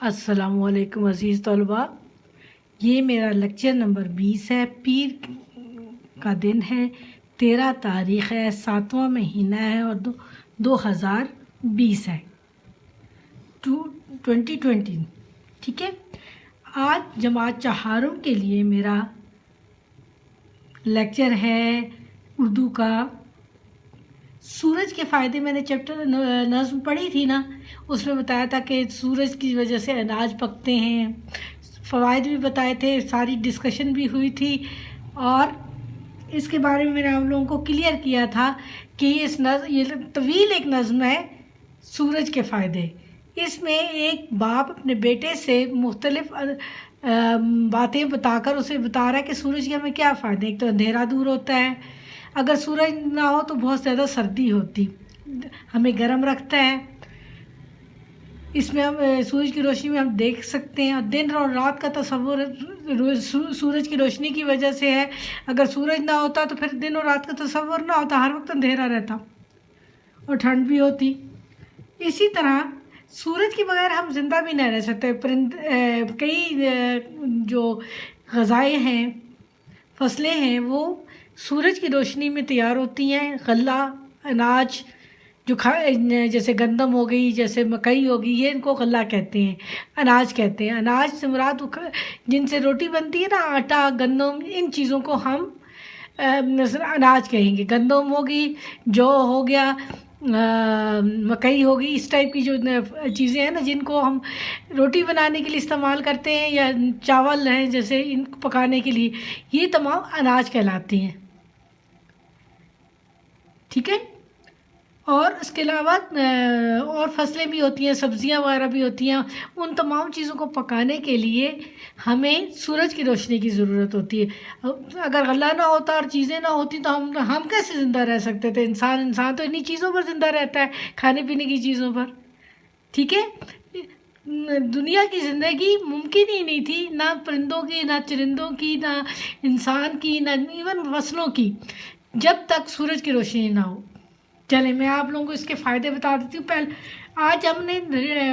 السلام علیکم عزیز طلباء، یہ میرا لیکچر نمبر 20 ہے۔ پیر کا دن ہے، 13 تاریخ ہے، 7واں مہینہ ہے اور 2020 ہے 2020، ٹھیک ہے۔ آج جماعت چہارم کے لیے میرا لیکچر ہے اردو کا سورج کے فائدے۔ میں نے چیپٹر نظم پڑھی تھی نا، اس میں بتایا تھا کہ سورج کی وجہ سے اناج پکتے ہیں، فوائد بھی بتائے تھے، ساری ڈسکشن بھی ہوئی تھی، اور اس کے بارے میں میں نے آپ لوگوں کو کلیئر کیا تھا کہ یہ طویل ایک نظم ہے سورج کے فائدے۔ اس میں ایک باپ اپنے بیٹے سے مختلف باتیں بتا کر اسے بتا رہا ہے کہ سورج کے ہمیں کیا فائدے ہیں۔ ایک تو اندھیرا دور ہوتا ہے، اگر سورج نہ ہو تو بہت زیادہ سردی ہوتی، ہمیں گرم رکھتا ہے۔ اس میں ہم سورج کی روشنی میں ہم دیکھ سکتے ہیں، اور دن اور رات کا تصور سورج کی روشنی کی وجہ سے ہے۔ اگر سورج نہ ہوتا تو پھر دن اور رات کا تصور نہ ہوتا، ہر وقت اندھیرا رہتا اور ٹھنڈ بھی ہوتی۔ اسی طرح سورج کے بغیر ہم زندہ بھی نہیں رہ سکتے۔ کئی جو غذائیں ہیں، فصلیں ہیں، وہ سورج کی روشنی میں تیار ہوتی ہیں۔ غلہ، اناج جو جیسے گندم ہو گئی، جیسے مکئی ہوگی، یہ ان کو غلہ کہتے ہیں، اناج کہتے ہیں۔ اناج سے مراد جن سے روٹی بنتی ہے نا، آٹا، گندم، ان چیزوں کو ہم اناج کہیں گے۔ گندم ہوگی، جو ہو گیا، مکئی ہوگی، اس ٹائپ کی جو چیزیں ہیں نا جن کو ہم روٹی بنانے کے لیے استعمال کرتے ہیں، یا چاول ہیں جیسے ان کو پکانے کے لیے، یہ تمام اناج کہلاتی ہیں، ٹھیک ہے۔ اور اس کے علاوہ اور فصلیں بھی ہوتی ہیں، سبزیاں وغیرہ بھی ہوتی ہیں۔ ان تمام چیزوں کو پکانے کے لیے ہمیں سورج کی روشنی کی ضرورت ہوتی ہے۔ اگر غلہ نہ ہوتا اور چیزیں نہ ہوتی تو ہم کیسے زندہ رہ سکتے تھے؟ انسان تو انہی چیزوں پر زندہ رہتا ہے، کھانے پینے کی چیزوں پر، ٹھیک ہے۔ دنیا کی زندگی ممکن ہی نہیں تھی، نہ پرندوں کی، نہ چرندوں کی، نہ انسان کی، نہ ایون فصلوں کی، جب تک سورج کی روشنی نہ ہو۔ چلیں میں آپ لوگوں کو اس کے فائدے بتا دیتی ہوں۔ پہلے آج ہم نے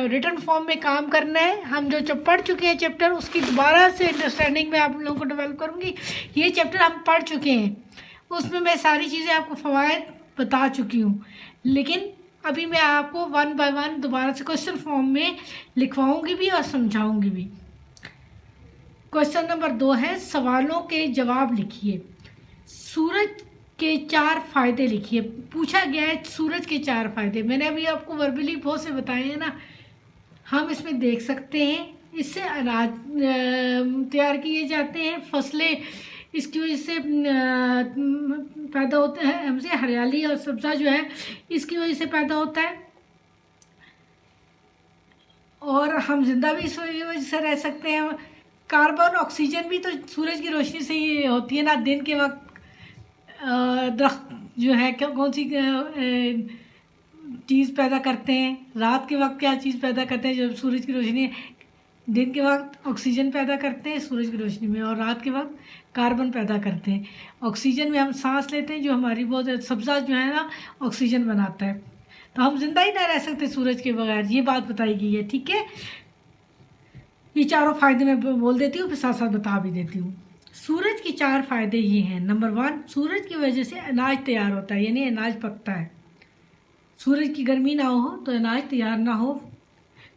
ریٹن فارم میں کام کرنا ہے۔ ہم جو پڑھ چکے ہیں چیپٹر، اس کی دوبارہ سے انڈرسٹینڈنگ میں آپ لوگوں کو ڈیولپ کروں گی۔ یہ چیپٹر ہم پڑھ چکے ہیں، اس میں ساری چیزیں آپ کو فوائد بتا چکی ہوں، لیکن ابھی میں آپ کو 1 by 1 دوبارہ سے کوشچن فارم میں لکھواؤں گی بھی اور سمجھاؤں گی بھی۔ کوشچن نمبر 2 ہے، سوالوں کے جواب لکھیے۔ سورج کے 4 فائدے لکھیے۔ پوچھا گیا ہے سورج کے 4 فائدے۔ میں نے ابھی آپ کو وربلی بہت سے بتائے ہیں نا، ہم اس میں دیکھ سکتے ہیں۔ اس سے اناج تیار کیے جاتے ہیں، فصلیں اس کی وجہ سے پیدا ہوتے ہیں، ہم سے ہریالی اور سبزہ جو ہے اس کی وجہ سے پیدا ہوتا ہے، اور ہم زندہ بھی اس وجہ سے رہ سکتے ہیں۔ کاربن، آکسیجن بھی تو سورج کی روشنی سے ہی ہوتی ہے نا۔ دن کے وقت درخت جو ہے کون سی چیز پیدا کرتے ہیں، رات کے وقت کیا چیز پیدا کرتے ہیں جب سورج کی روشنی ہے؟ دن کے وقت آکسیجن پیدا کرتے ہیں سورج کی روشنی میں، اور رات کے وقت کاربن پیدا کرتے ہیں۔ آکسیجن میں ہم سانس لیتے ہیں، جو ہماری بہت سبزہ جو ہے نا آکسیجن بناتا ہے، تو ہم زندہ ہی نہ رہ سکتے سورج کے بغیر، یہ بات بتائی گئی ہے، ٹھیک ہے۔ یہ چاروں فائدے میں بول دیتی ہوں، پھر ساتھ ساتھ بتا بھی دیتی ہوں۔ سورج کے 4 فائدے یہ ہیں۔ نمبر 1، سورج کی وجہ سے اناج تیار ہوتا ہے، یعنی اناج پکتا ہے۔ سورج کی گرمی نہ ہو تو اناج تیار نہ ہو۔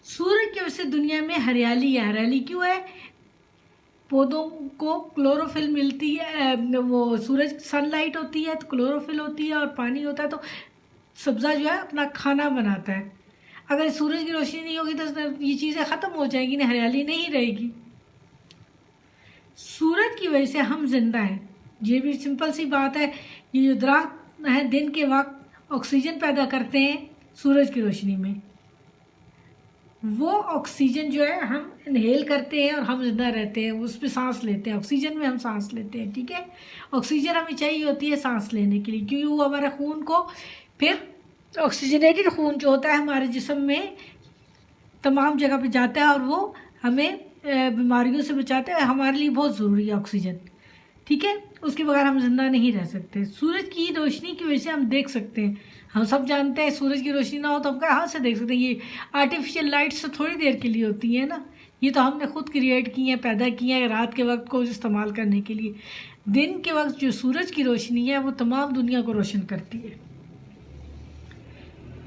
سورج کی وجہ سے دنیا میں ہریالی ہے۔ ہریالی کیوں ہے؟ پودوں کو کلوروفل ملتی ہے، وہ سورج سن لائٹ ہوتی ہے تو کلوروفل ہوتی ہے، اور پانی ہوتا ہے تو سبزہ جو ہے اپنا کھانا بناتا ہے۔ اگر سورج کی روشنی نہیں ہوگی تو یہ چیزیں ختم ہو جائیں گی، نہ ہریالی نہیں رہے گی۔ سورج کی وجہ سے ہم زندہ ہیں، یہ بھی سمپل سی بات ہے۔ یہ جو درخت ہیں دن کے وقت آکسیجن پیدا کرتے ہیں سورج کی روشنی میں، وہ آکسیجن جو ہے ہم انہیل کرتے ہیں اور ہم زندہ رہتے ہیں، اس پہ سانس لیتے ہیں، آکسیجن میں ہم سانس لیتے ہیں، ٹھیک ہے۔ آکسیجن ہمیں چاہیے ہوتی ہے سانس لینے کے لیے، کیونکہ وہ ہمارے خون کو پھر آکسیجنیٹڈ خون جو ہوتا ہے ہمارے جسم میں تمام جگہ پہ جاتا ہے، اور وہ ہمیں بیماریوں سے بچاتا ہے۔ ہمارے لیے بہت ضروری ہے آکسیجن، ٹھیک ہے، اس کے بغیر ہم زندہ نہیں رہ سکتے۔ سورج کی روشنی کی وجہ سے ہم دیکھ سکتے ہیں، ہم سب جانتے ہیں سورج کی روشنی نہ ہو تو ہم کہاں سے دیکھ سکتے ہیں؟ یہ آرٹیفیشیل لائٹس تو تھوڑی دیر کے لیے ہوتی ہیں نا، یہ تو ہم نے خود کریٹ کی ہیں، پیدا کی ہیں رات کے وقت کو استعمال کرنے کے لیے۔ دن کے وقت جو سورج کی روشنی ہے وہ تمام دنیا کو روشن کرتی ہے۔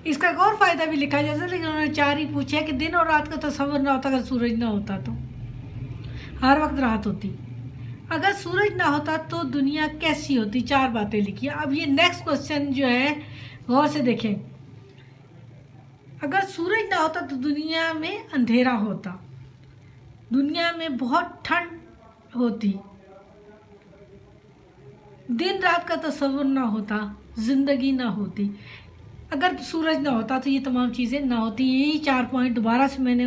اس کا ایک اور فائدہ بھی لکھا جیسا، لیکن انہوں نے 4 ہی پوچھے کہ دن اور رات کا تصور نہ ہوتا اگر سورج نہ ہوتا تو ہر وقت رات ہوتی، اگر سورج نہ ہوتا تو دنیا کیسی ہوتی؟ 4 باتیں لکھی۔ اب یہ نیکسٹ کوسچن جو ہے غور سے دیکھیں، اگر سورج نہ ہوتا تو دنیا میں اندھیرا ہوتا، دنیا میں بہت ٹھنڈ ہوتی، دن رات کا تصور نہ ہوتا، زندگی نہ ہوتی۔ اگر سورج نہ ہوتا تو یہ تمام چیزیں نہ ہوتی۔ یہی 4 پوائنٹ دوبارہ سے میں نے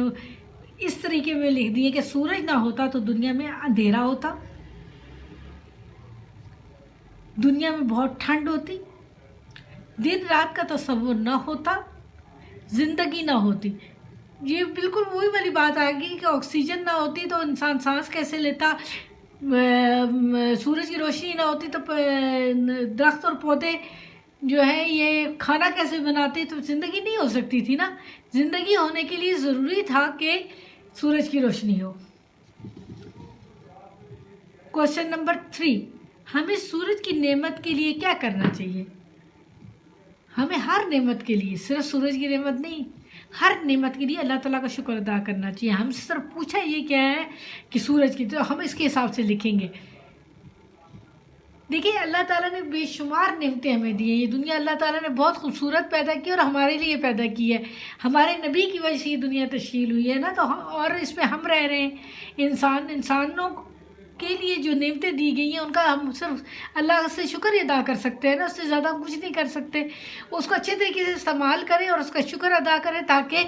اس طریقے میں لکھ دیے کہ سورج نہ ہوتا تو دنیا میں اندھیرا ہوتا، دنیا میں بہت ٹھنڈ ہوتی، دن رات کا تصور نہ ہوتا، زندگی نہ ہوتی۔ یہ بالکل وہی والی بات آ گئی کہ آکسیجن نہ ہوتی تو انسان سانس کیسے لیتا، سورج کی روشنی نہ ہوتی تو درخت اور پودے جو ہے یہ کھانا کیسے بناتے، تو زندگی نہیں ہو سکتی تھی نا۔ زندگی ہونے کے لیے ضروری تھا کہ سورج کی روشنی ہو۔ کوسچن نمبر 3، ہمیں سورج کی نعمت کے لیے کیا کرنا چاہیے؟ ہمیں ہر نعمت کے لیے، صرف سورج کی نعمت نہیں، ہر نعمت کے لیے اللہ تعالیٰ کا شکر ادا کرنا چاہیے۔ ہم سے صرف پوچھا یہ کیا ہے کہ سورج کی، تو ہم اس کے حساب سے لکھیں گے۔ دیکھیے اللہ تعالیٰ نے بے شمار نعمتیں ہمیں دی ہیں، یہ دنیا اللہ تعالیٰ نے بہت خوبصورت پیدا کی اور ہمارے لیے پیدا کی ہے، ہمارے نبی کی وجہ سے یہ دنیا تشکیل ہوئی ہے نا، تو اور اس میں ہم رہ رہے ہیں۔ انسانوں کے لیے جو نعمتیں دی گئی ہیں ان کا ہم صرف اللہ سے شکر ادا کر سکتے ہیں نا، اس سے زیادہ ہم کچھ نہیں کر سکتے۔ اس کو اچھے طریقے سے استعمال کریں اور اس کا شکر ادا کریں تاکہ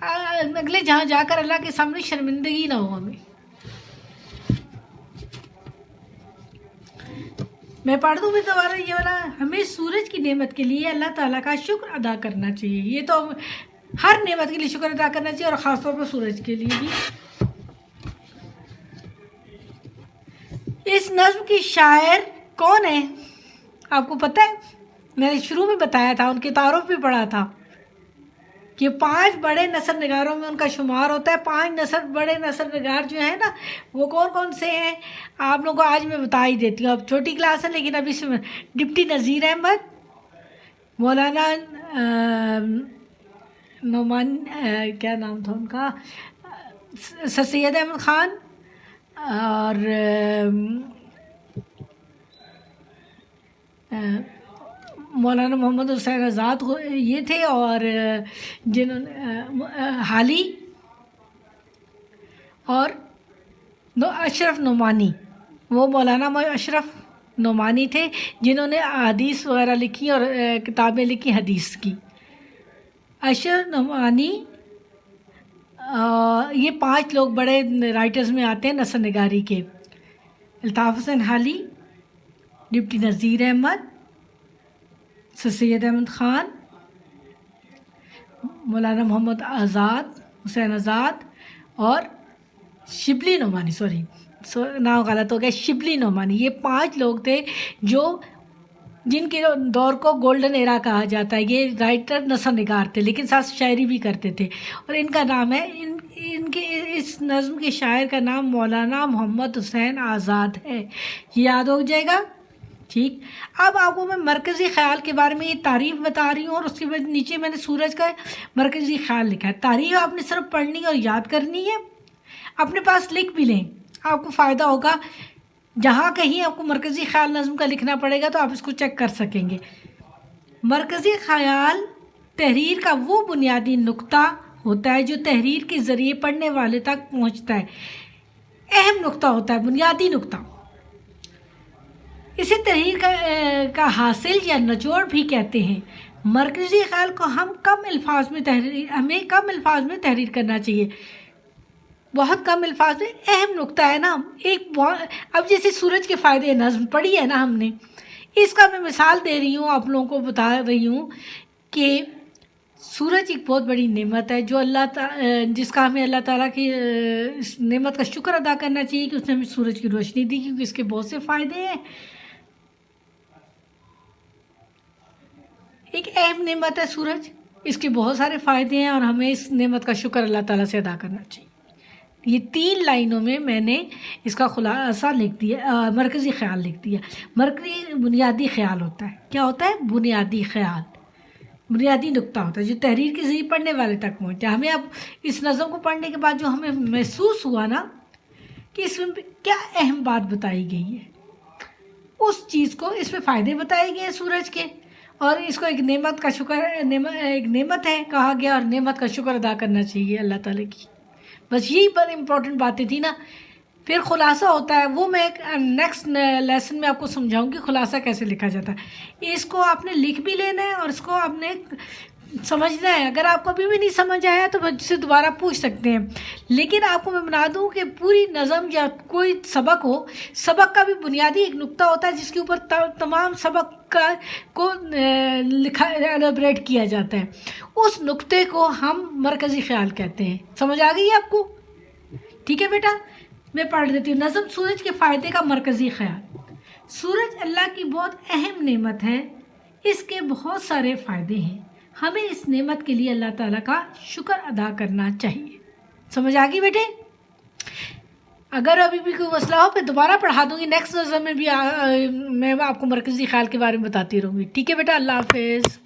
اگلے جہاں جا کر اللہ کے سامنے شرمندگی نہ ہو ہمیں۔ میں پڑھ دوں میں دوبارہ یہ والا، ہمیں سورج کی نعمت کے لیے اللہ تعالیٰ کا شکر ادا کرنا چاہیے۔ یہ تو ہر نعمت کے لیے شکر ادا کرنا چاہیے اور خاص طور پر سورج کے لیے بھی۔ اس نظم کی شاعر کون ہے آپ کو پتہ ہے؟ میں نے شروع میں بتایا تھا، ان کے تعارف بھی پڑھا تھا کہ 5 بڑے نثر نگاروں میں ان کا شمار ہوتا ہے۔ 5 بڑے نثر نگار جو ہیں نا وہ کون کون سے ہیں آپ لوگوں کو آج میں بتا ہی دیتی ہوں۔ اب چھوٹی کلاس ہے لیکن ابھی سے ڈپٹی نذیر احمد، مولانا نعمان، کیا نام تھا ان کا، سر سید احمد خان، اور مولانا محمد حسین آزاد یہ تھے، اور جنہوں نے حالی اور اشرف نعمانی، وہ مولانا اشرف نعمانی تھے جنہوں نے حدیث وغیرہ لکھی اور کتابیں لکھی حدیث کی۔ اشرف نعمانی، یہ 5 لوگ بڑے رائٹرز میں آتے ہیں نثر نگاری کے۔ الطاف حسین حالی، ڈپٹی نذیر احمد، سر سید احمد خان، مولانا محمد حسین آزاد اور شبلی نعمانی، نام غلط ہو گیا، شبلی نعمانی۔ یہ 5 لوگ تھے جن کے دور کو گولڈن ایرا کہا جاتا ہے۔ یہ رائٹر نثر نگار تھے لیکن ساتھ شاعری بھی کرتے تھے، اور ان کا نام ہے، ان کے اس نظم کے شاعر کا نام مولانا محمد حسین آزاد ہے۔ یاد ہو جائے گا، ٹھیک۔ اب آپ کو میں مرکزی خیال کے بارے میں یہ تعریف بتا رہی ہوں، اور اس کے بعد نیچے میں نے سورج کا مرکزی خیال لکھا ہے۔ تعریف آپ نے صرف پڑھنی اور یاد کرنی ہے، اپنے پاس لکھ بھی لیں، آپ کو فائدہ ہوگا۔ جہاں کہیں آپ کو مرکزی خیال نظم کا لکھنا پڑے گا تو آپ اس کو چیک کر سکیں گے۔ مرکزی خیال تحریر کا وہ بنیادی نقطہ ہوتا ہے جو تحریر کے ذریعے پڑھنے والے تک پہنچتا ہے، اہم نقطہ ہوتا ہے، بنیادی نقطہ۔ اسے تحریر کا حاصل یا نچوڑ بھی کہتے ہیں۔ مرکزی خیال کو ہمیں کم الفاظ میں تحریر کرنا چاہیے، بہت کم الفاظ میں، اہم نقطہ ہے نا۔ اب جیسے سورج کے فائدے نظم پڑھی ہے نا ہم نے، اس کا میں مثال دے رہی ہوں، آپ لوگوں کو بتا رہی ہوں کہ سورج ایک بہت بڑی نعمت ہے جو جس کا ہمیں اللہ تعالیٰ کی اس نعمت کا شکر ادا کرنا چاہیے کہ اس نے ہمیں سورج کی روشنی دی، کیونکہ اس کے بہت سے فائدے ہیں۔ ایک اہم نعمت ہے سورج، اس کے بہت سارے فائدے ہیں اور ہمیں اس نعمت کا شکر اللہ تعالیٰ سے ادا کرنا چاہیے۔ یہ 3 لائنوں میں نے اس کا خلاصہ لکھ دیا، مرکزی خیال لکھ دیا۔ مرکزی بنیادی خیال ہوتا ہے، کیا ہوتا ہے؟ بنیادی خیال، بنیادی نقطہ ہوتا ہے جو تحریر کے ذریعے پڑھنے والے تک پہنچتا ہے۔ ہمیں اب اس نظم کو پڑھنے کے بعد جو ہمیں محسوس ہوا نا کہ اس میں کیا اہم بات بتائی گئی ہے، اس چیز کو، اس میں فائدے بتائے گئے ہیں سورج کے، اور اس کو ایک نعمت کا شکر، ایک نعمت ہے کہا گیا، اور نعمت کا شکر ادا کرنا چاہیے اللہ تعالیٰ کی۔ بس یہی بڑی امپورٹنٹ باتیں تھیں نا۔ پھر خلاصہ ہوتا ہے، وہ میں نیکسٹ لیسن میں آپ کو سمجھاؤں گی خلاصہ کیسے لکھا جاتا ہے۔ اس کو آپ نے لکھ بھی لینا ہے اور اس کو آپ نے سمجھنا ہے۔ اگر آپ کو ابھی بھی نہیں سمجھ آیا تو مجھ سے دوبارہ پوچھ سکتے ہیں، لیکن آپ کو میں بنا دوں کہ پوری نظم یا کوئی سبق ہو، سبق کا بھی بنیادی ایک نقطہ ہوتا ہے جس کے اوپر تمام سبق کو لکھا ایلیبریٹ کیا جاتا ہے، اس نقطے کو ہم مرکزی خیال کہتے ہیں۔ سمجھ آ گئی ہے آپ کو؟ ٹھیک ہے بیٹا، میں پڑھ دیتی ہوں۔ نظم سورج کے فائدے کا مرکزی خیال۔ سورج اللہ کی بہت اہم نعمت ہے، اس کے بہت سارے فائدے ہیں، ہمیں اس نعمت کے لیے اللہ تعالیٰ کا شکر ادا کرنا چاہیے۔ سمجھ آ گئی بیٹے؟ اگر ابھی بھی کوئی مسئلہ ہو پھر دوبارہ پڑھا دوں گی، نیکسٹ نظم میں بھی میں آپ کو مرکزی خیال کے بارے میں بتاتی رہوں گی۔ ٹھیک ہے بیٹا، اللہ حافظ۔